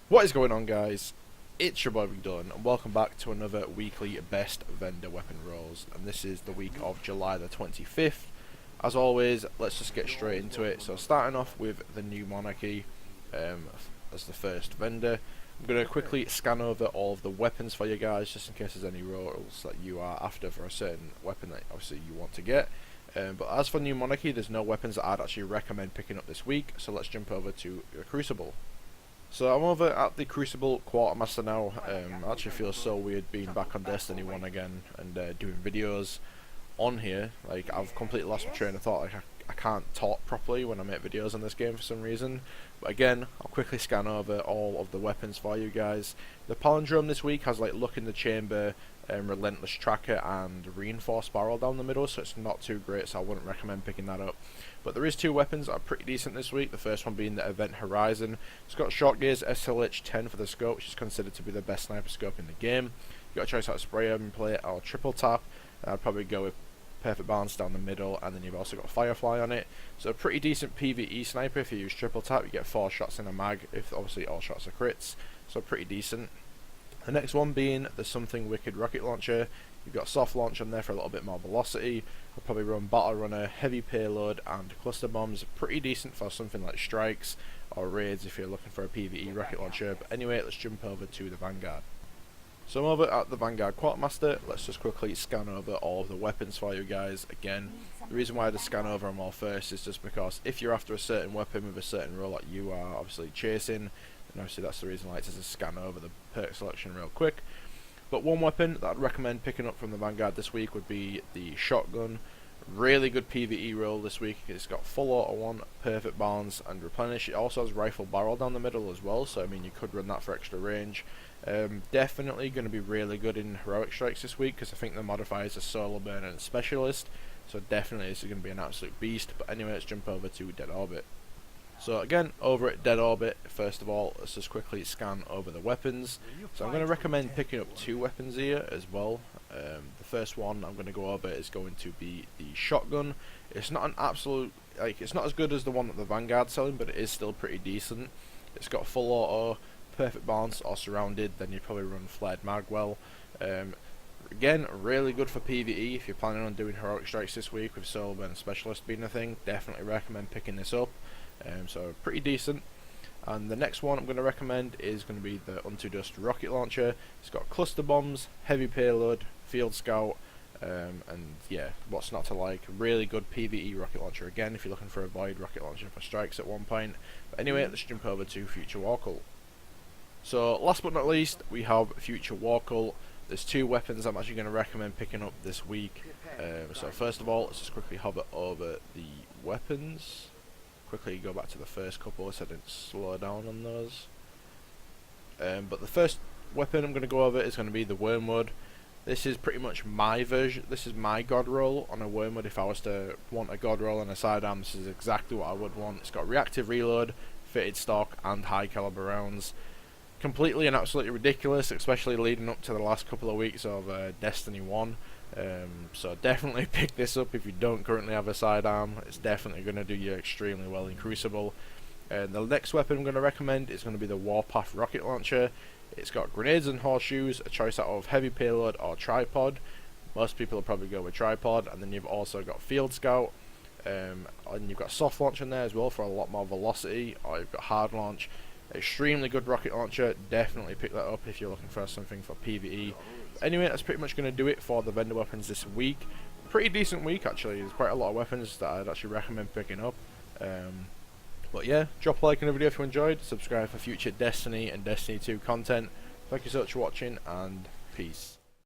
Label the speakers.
Speaker 1: What is going on, guys? It's your boy Dyllan, and welcome back to another weekly best vendor weapon rolls, and this is the week of July the 25th. As always, let's just get straight into it. So starting off with the new monarchy as the first vendor, I'm going to quickly scan over all of the weapons for you guys, just in case there's any rolls that you are after for a certain weapon that obviously you want to get. But as for new monarchy, there's no weapons that I'd actually recommend picking up this week, so let's jump over to the Crucible. So I'm over at the Crucible Quartermaster now. I actually feel so weird being back on Destiny 1 again and doing videos on here. Like, I've completely lost my train of thought. Like, I can't talk properly when I make videos on this game for some reason. But again, I'll quickly scan over all of the weapons for you guys. The palindrome this week has like Look in the Chamber, Relentless Tracker and Reinforced Barrel down the middle, so it's not too great, so I wouldn't recommend picking that up. But there is two weapons that are pretty decent this week. The first one being the Event Horizon. It's got Short Gaze SLH-10 for the scope, which is considered to be the best sniper scope in the game. You got a choice out of Spray Urban Plate or Triple Tap. I'd probably go with Perfect Balance down the middle, and then you've also got Firefly on it. So a pretty decent PvE sniper. If you use Triple Tap, you get 4 shots in a mag, if obviously all shots are crits, so pretty decent. The next one being the Something Wicked rocket launcher. You've got soft launch on there for a little bit more velocity. I'll probably run Battle Runner, heavy payload and cluster bombs. Pretty decent for something like strikes or raids if you're looking for a PvE rocket launcher. But anyway, let's jump over to the Vanguard. So I'm over at the Vanguard Quartermaster. Let's just quickly scan over all of the weapons for you guys. Again, the reason why I just scan over them all first is just because if you're after a certain weapon with a certain role that you are obviously chasing, then obviously that's the reason I like to just scan over the perk selection real quick. But one weapon that I'd recommend picking up from the Vanguard this week would be the shotgun. Really good PvE roll this week. It's got full auto 1, perfect balance and replenish. It also has rifle barrel down the middle as well, so I mean you could run that for extra range. Definitely going to be really good in heroic strikes this week, because I think the modifiers are solo burn and specialist, so definitely this is going to be an absolute beast. But anyway, let's jump over to Dead Orbit. So again, over at Dead Orbit, first of all, let's just quickly scan over the weapons. So I'm going to recommend picking up 2 weapons here as well. The first one I'm going to go over is going to be the shotgun. It's not an absolute, like, it's not as good as the one that the Vanguard's selling, but it is still pretty decent. It's got full auto, perfect balance or surrounded, then you probably run flared mag well. Again, really good for PvE if you're planning on doing heroic strikes this week with solo burn and specialist being a thing. Definitely recommend picking this up. So pretty decent. And the next one I'm going to recommend is going to be the Unto Dust rocket launcher. It's got cluster bombs, heavy payload, field scout, and yeah, what's not to like. Really good PvE rocket launcher. Again, if you're looking for a void rocket launcher for strikes at one point. But anyway, let's jump over to Future Wakil. So last but not least, we have Future Wakil. There's 2 weapons I'm actually going to recommend picking up this week. So first of all, let's just quickly hover over the weapons. Quickly go back to the first couple so I didn't slow down on those. But the first weapon I'm going to go over is going to be the Wormwood. This is pretty much my version. This is my god roll on a Wormwood. If I was to want a god roll on a sidearm, this is exactly what I would want. It's got reactive reload, fitted stock and high caliber rounds. Completely and absolutely ridiculous, especially leading up to the last couple of weeks of Destiny 1. So definitely pick this up if you don't currently have a sidearm. It's definitely going to do you extremely well in Crucible. The next weapon I'm going to recommend is going to be the Warpath rocket launcher. It's got grenades and horseshoes, a choice out of heavy payload or tripod. Most people will probably go with tripod, and then you've also got field scout, and you've got soft launch in there as well for a lot more velocity, or you've got hard launch. Extremely good rocket launcher. Definitely pick that up if you're looking for something for PvE. Anyway, that's pretty much going to do it for the vendor weapons this week. Pretty decent week actually. There's quite a lot of weapons that I'd actually recommend picking up. But yeah, drop a like on the video if you enjoyed. Subscribe for future Destiny and Destiny 2 content. Thank you so much for watching, and peace.